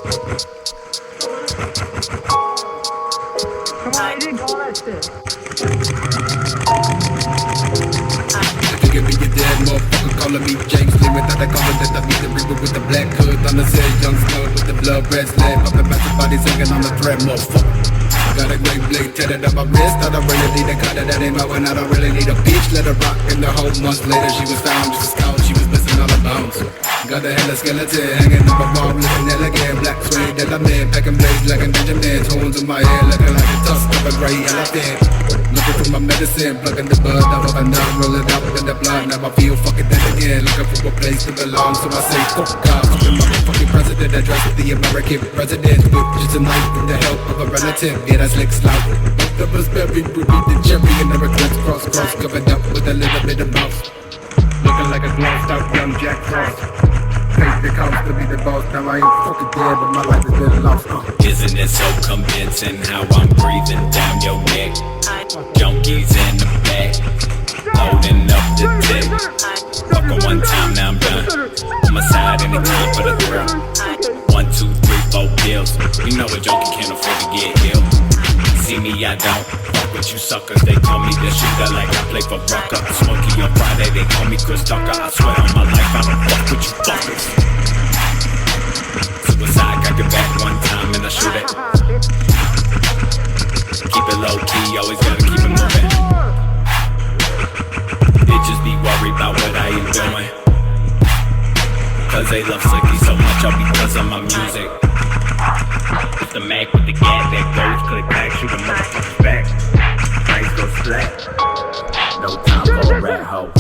Come on, you didn't call that shit. If you give me your dead motherfucker calling me James Lee without a collar that I meet the reaper with the black hood on the set, young stud with the blood red slab, popping massive bodies hanging on the thread, motherfucker. Got a great blade tatted on my wrist. I don't really need a cutter that ain't mine. I don't really need a beach. Let her rock in the whole months later. She was found just a scout. She was missing all her bones. Got a hella skeleton hanging up a wall, looking elegant. Black suede that I'm in, packing blades like a ninja man. Horns in my head, looking like the tusk of a gray elephant. Looking for my medicine, plugging the bud out of a numb, rolling out in the blood. Now I feel fucking dead again, looking for a place to belong. So I say, fuck God, fuck the motherfucking president. Address the American president with just a knife with the help of a relative. Yeah, that's slick slout. Both of us buried, we beat the cherry and never cross, covered up with a little bit of mouse. Looking like a glossed out young Jack Frost. Face the cost to be the boss. Now I ain't fucking dead, but my life is been lost. Isn't it so convincing how I'm breathing down your neck? Junkies in the back, loading up the tech. Fuck her one time, now I'm done. On my side, anytime for the thrill. 1, 2, 3, 4 pills. You know a junkie can't afford to get ill. See me, I don't fuck with you suckers. They call me the shooter like I play for Rucker. Smokey on Friday, they call me Chris Tucker. I swear on my life, I don't fuck with you fuckers. Suicide, got your back one time and I shoot it. Keep it low key, always gotta keep it moving. Bitches be worried about what I am doing. Cause they love Slicky so much, all because of my music. It's the Mac with the gat that goes, click back, shoot a motherfucker's back. Brains go splat. No time for a rat hoe.